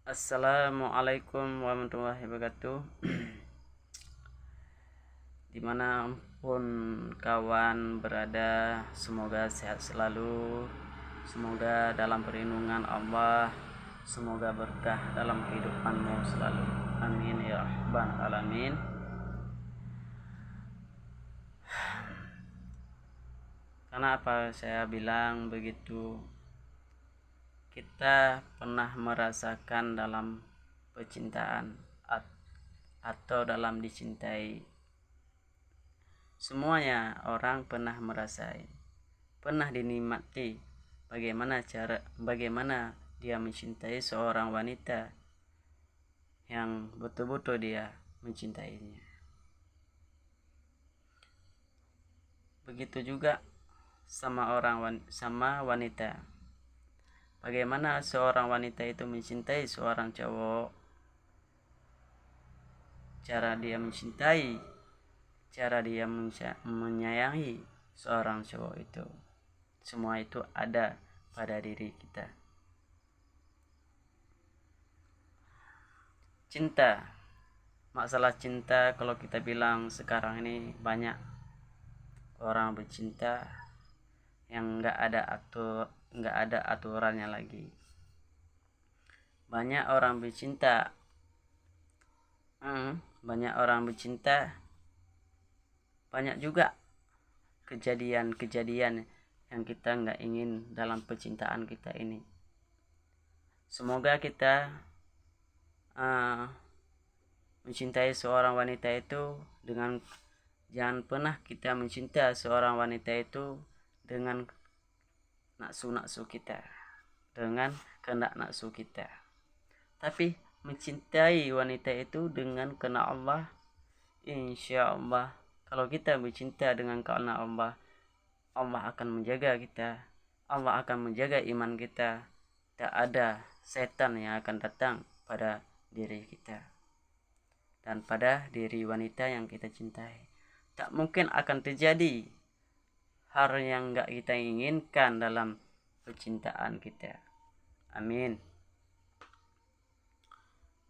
Assalamualaikum warahmatullahi wabarakatuh. Dimanapun kawan berada, semoga sehat selalu, semoga dalam perlindungan Allah, semoga berkah dalam kehidupanmu selalu. Amin ya rabbal alamin. Kenapa saya bilang begitu? Kita pernah merasakan dalam percintaan atau dalam dicintai. Semuanya orang pernah merasakan, pernah dinikmati bagaimana dia mencintai seorang wanita yang betul-betul dia mencintainya. Begitu juga sama wanita. Bagaimana seorang wanita itu mencintai seorang cowok, cara dia mencintai, cara dia menyayangi seorang cowok itu. Semua itu ada pada diri kita. Cinta, masalah cinta kalau kita bilang sekarang ini banyak orang bercinta yang nggak ada aturannya lagi. Banyak orang bercinta, banyak juga kejadian-kejadian yang kita nggak ingin dalam percintaan kita ini. Semoga kita mencintai seorang wanita itu dengan jangan pernah kita mencinta seorang wanita itu dengan nafsu kita, dengan kehendak nafsu kita. Tapi mencintai wanita itu dengan karena Allah. Insya Allah, kalau kita bercinta dengan karena Allah, Allah akan menjaga kita, Allah akan menjaga iman kita. Tak ada setan yang akan datang pada diri kita dan pada diri wanita yang kita cintai. Tak mungkin akan terjadi hal yang gak kita inginkan dalam percintaan kita. Amin.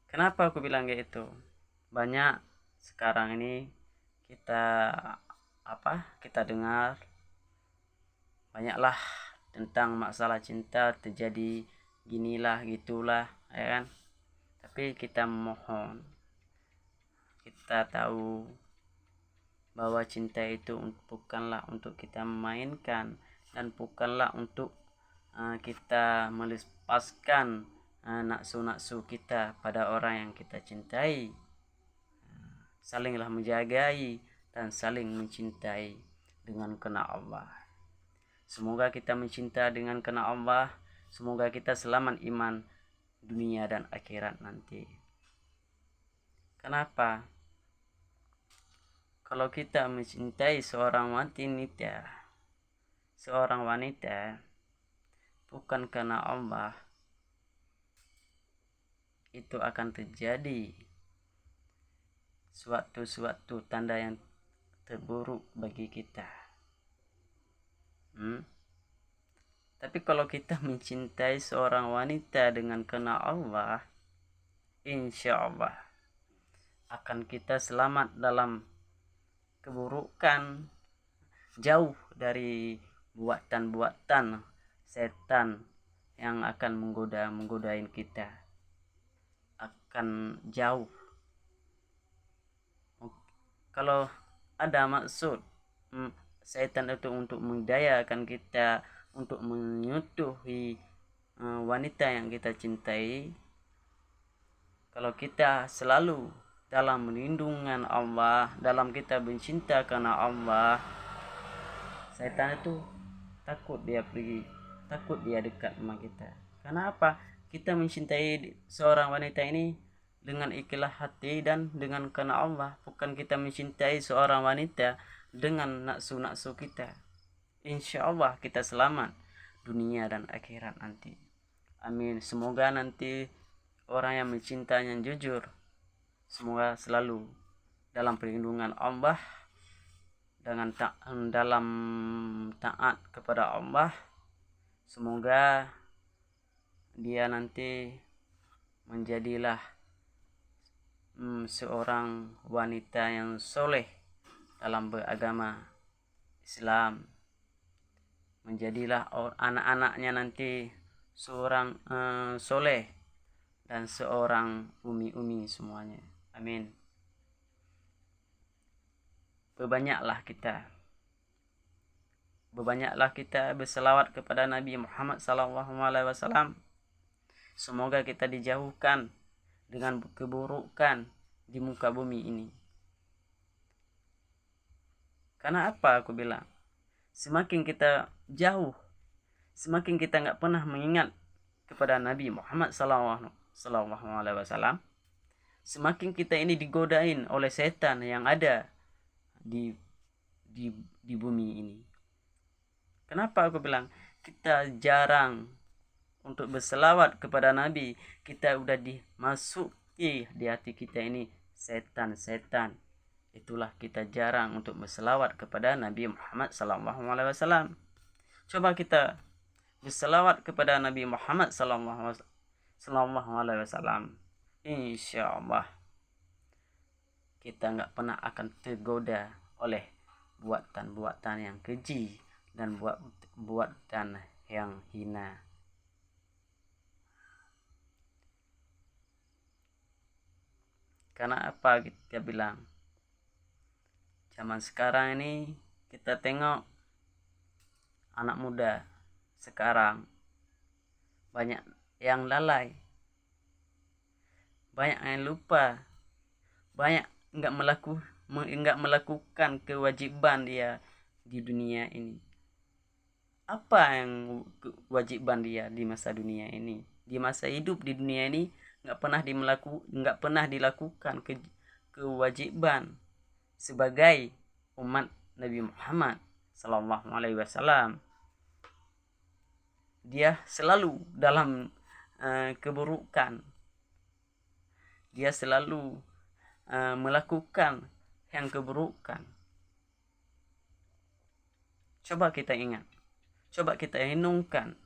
Kenapa aku bilang kayak itu? Banyak sekarang ini kita dengar banyaklah tentang masalah cinta terjadi ginilah gitulah, ya kan? Tapi kita mohon, kita tahu bahwa cinta itu bukanlah untuk kita memainkan dan bukanlah untuk kita melepaskan nafsu kita pada orang yang kita cintai. Salinglah menjagai dan saling mencintai dengan karena Allah. Semoga kita mencinta dengan karena Allah. Semoga kita selamat iman dunia dan akhirat nanti. Kenapa? Kalau kita mencintai seorang wanita bukan karena Allah, itu akan terjadi suatu tanda yang terburuk bagi kita. Tapi kalau kita mencintai seorang wanita dengan karena Allah, insya Allah akan kita selamat dalam keburukan, jauh dari buatan-buatan setan yang akan menggodain kita, akan jauh. Kalau ada maksud setan itu untuk mendayakan kita, untuk menyutuhi wanita yang kita cintai, kalau kita selalu dalam melindungan Allah, dalam kita mencinta karena Allah, setan itu takut dia pergi, takut dia dekat sama kita. Karena apa? Kita mencintai seorang wanita ini dengan ikhlas hati dan dengan karena Allah, bukan kita mencintai seorang wanita dengan nafsu kita. Insya Allah kita selamat dunia dan akhirat nanti. Amin. Semoga nanti orang yang mencintanya jujur, semoga selalu dalam perlindungan Allah, dengan dalam taat kepada Allah. Semoga dia nanti menjadilah seorang wanita yang soleh dalam beragama Islam. Menjadilah anak-anaknya nanti seorang soleh dan seorang umi-umi semuanya. Amin. Berbanyaklah kita berselawat kepada Nabi Muhammad SAW. Semoga kita dijauhkan dengan keburukan di muka bumi ini. Karena apa aku bilang? Semakin kita jauh, semakin kita nggak pernah mengingat kepada Nabi Muhammad SAW, semakin kita ini digodain oleh setan yang ada di bumi ini. Kenapa aku bilang kita jarang untuk berselawat kepada Nabi? Kita udah dimasuki di hati kita ini setan. Itulah kita jarang untuk berselawat kepada Nabi Muhammad SAW. Coba kita berselawat kepada Nabi Muhammad SAW. Insya Allah kita nggak pernah akan tergoda oleh buatan-buatan yang keji dan buatan yang hina. Karena apa kita bilang? Zaman sekarang ini kita tengok anak muda sekarang banyak yang lalai, banyak yang lupa, banyak enggak melakukan kewajiban dia di dunia ini. Apa yang kewajiban dia di masa dunia ini, di masa hidup di dunia ini? Enggak pernah dilakukan kewajiban sebagai umat Nabi Muhammad SAW. Dia selalu dalam keburukan. Dia selalu melakukan yang keburukan. Coba kita ingat, coba kita renungkan,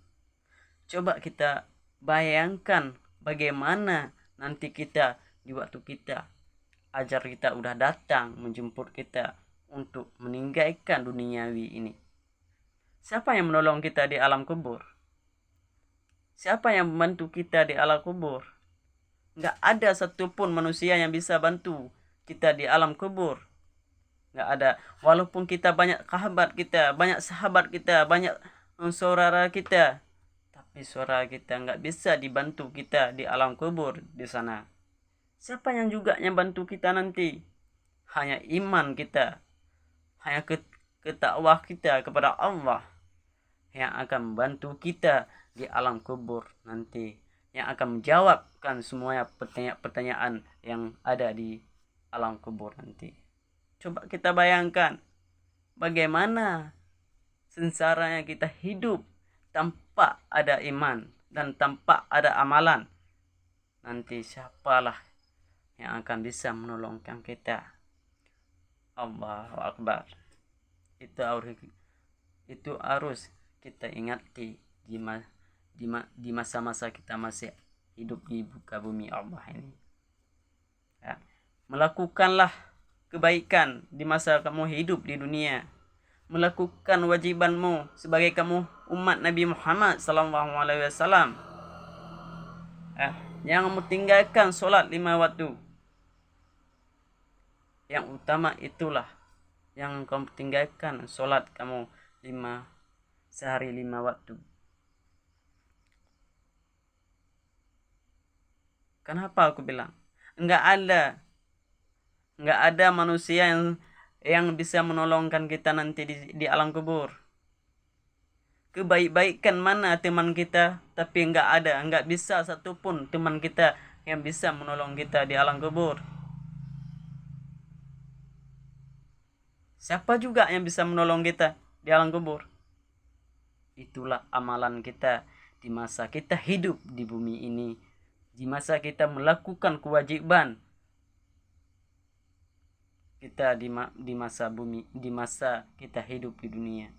coba kita bayangkan bagaimana nanti kita di waktu kita ajar kita udah datang menjemput kita untuk meninggalkan duniawi ini. Siapa yang menolong kita di alam kubur? Siapa yang membantu kita di alam kubur? Nggak ada satupun manusia yang bisa bantu kita di alam kubur. Nggak ada. Walaupun kita banyak sahabat kita, banyak saudara kita, tapi saudara kita nggak bisa dibantu kita di alam kubur di sana. Siapa yang juga yang bantu kita nanti? Hanya iman kita, hanya ketakwah kita kepada Allah yang akan membantu kita di alam kubur nanti, yang akan menjawabkan semua pertanyaan yang ada di alam kubur nanti. Coba kita bayangkan bagaimana sengsaranya kita hidup tanpa ada iman dan tanpa ada amalan. Nanti siapalah yang akan bisa menolongkan kita? Allahu Akbar. Itu harus kita ingati di masa-masa kita masih hidup di muka bumi Allah ini. Ya. Melakukanlah kebaikan di masa kamu hidup di dunia. Melakukan wajibanmu sebagai kamu umat Nabi Muhammad SAW. Jangan meninggalkan solat 5 waktu. Yang utama itulah yang kamu tinggalkan solat kamu sehari 5 waktu. Kenapa aku bilang? Enggak ada manusia yang bisa menolongkan kita nanti di alam kubur. Kebaik-baikan mana teman kita, tapi enggak bisa satupun teman kita yang bisa menolong kita di alam kubur. Siapa juga yang bisa menolong kita di alam kubur? Itulah amalan kita di masa kita hidup di bumi ini, di masa kita melakukan kewajiban kita di masa kita hidup di dunia.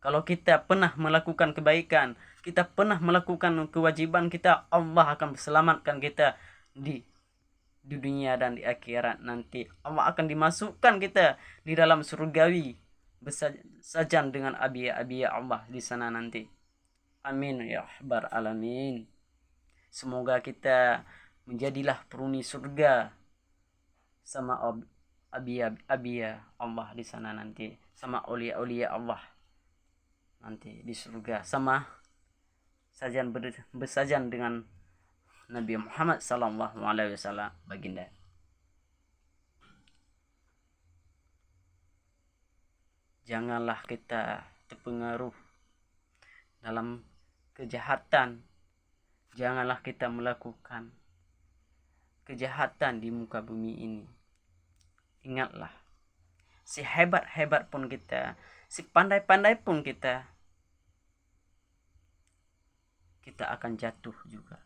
Kalau kita pernah melakukan kebaikan, kita pernah melakukan kewajiban kita, Allah akan selamatkan kita di dunia dan di akhirat nanti. Allah akan dimasukkan kita di dalam surgawi bersajan dengan abi-abi Allah di sana nanti. Amin ya rabbal alamin. Semoga kita menjadilah penghuni surga sama abi Allah di sana nanti, sama aulia Allah nanti di surga, sama bersajan dengan Nabi Muhammad sallallahu alaihi wasallam baginda. Janganlah kita terpengaruh dalam kejahatan. Janganlah kita melakukan kejahatan di muka bumi ini. Ingatlah, sehebat-hebat pun kita, sepandai-pandai pun kita akan jatuh juga.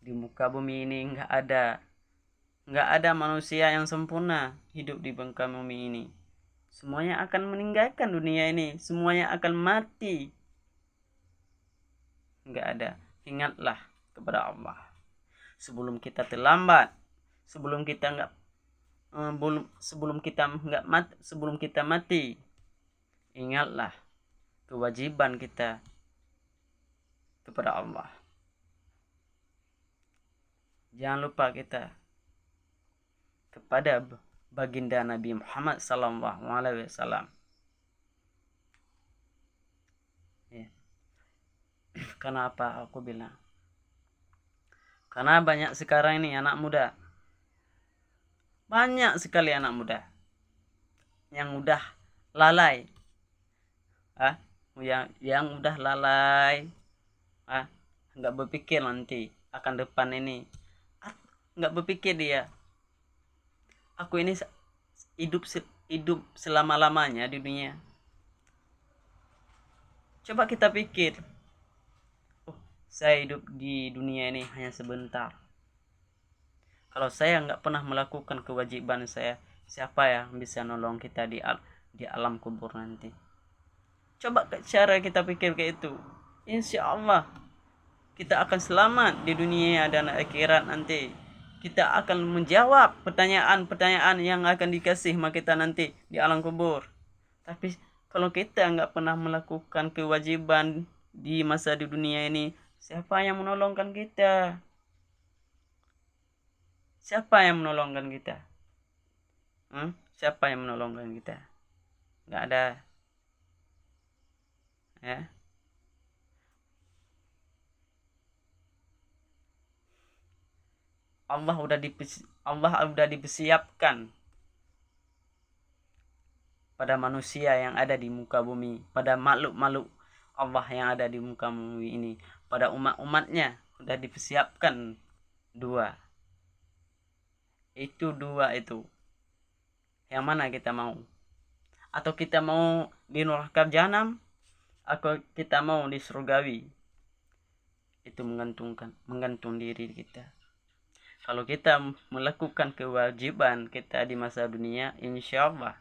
Di muka bumi ini nggak ada manusia yang sempurna hidup di muka bumi ini. Semuanya akan meninggalkan dunia ini, semuanya akan mati. Nggak ada. Ingatlah kepada Allah sebelum kita terlambat, sebelum kita mati. Ingatlah kewajiban kita kepada Allah. Jangan lupa kita kepada baginda Nabi Muhammad sallallahu alaihi wasallam. Ya. Kenapa aku bilang? Karena banyak sekarang ini anak muda. Banyak sekali anak muda yang udah lalai. Yang udah lalai. Nggak berpikir nanti akan depan ini. Nggak berpikir dia. Aku ini hidup selama-lamanya di dunia. Coba kita pikir. Saya hidup di dunia ini hanya sebentar. Kalau saya nggak pernah melakukan kewajiban saya, siapa yang bisa nolong kita di alam kubur nanti? Coba cara kita pikir kayak itu. Insya Allah kita akan selamat di dunia dan akhirat nanti. Kita akan menjawab pertanyaan-pertanyaan yang akan dikasih sama kita nanti di alam kubur. Tapi kalau kita nggak pernah melakukan kewajiban di masa di dunia ini, siapa yang menolongkan kita? Siapa yang menolongkan kita? Siapa yang menolongkan kita? Nggak ada. Ya. Allah udah dipersiapkan pada manusia yang ada di muka bumi, pada makhluk-makhluk Allah yang ada di muka bumi ini, pada umat-umatnya udah dipersiapkan dua. Itu dua itu. Yang mana kita mau? Atau kita mau di neraka jahanam? Atau kita mau di surgawi? Itu menggantung diri kita. Kalau kita melakukan kewajiban kita di masa dunia, insya Allah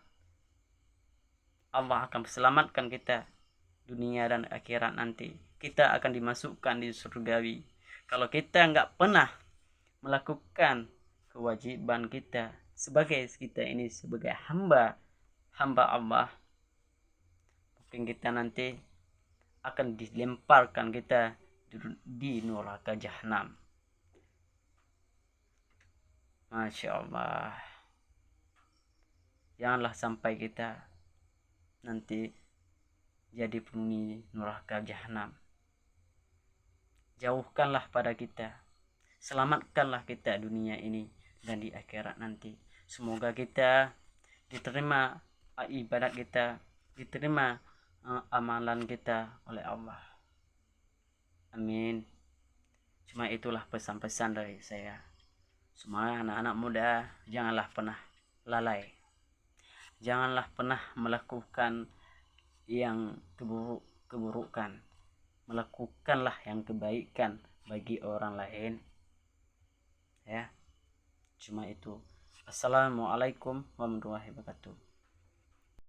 akan selamatkan kita dunia dan akhirat nanti. Kita akan dimasukkan di surgawi. Kalau kita nggak pernah melakukan kewajiban kita sebagai hamba Allah, mungkin kita nanti akan dilemparkan kita di neraka jahanam. Masya Allah. Janganlah sampai kita nanti jadi penghuni neraka jahanam. Jauhkanlah pada kita, selamatkanlah kita dunia ini dan di akhirat nanti. Semoga kita diterima ibadat kita, diterima amalan kita oleh Allah. Amin. Cuma itulah pesan-pesan dari saya. Semua anak-anak muda, janganlah pernah lalai. Janganlah pernah melakukan yang keburukan. Melakukanlah yang kebaikan bagi orang lain. Ya. Cuma itu. Assalamualaikum warahmatullahi wabarakatuh.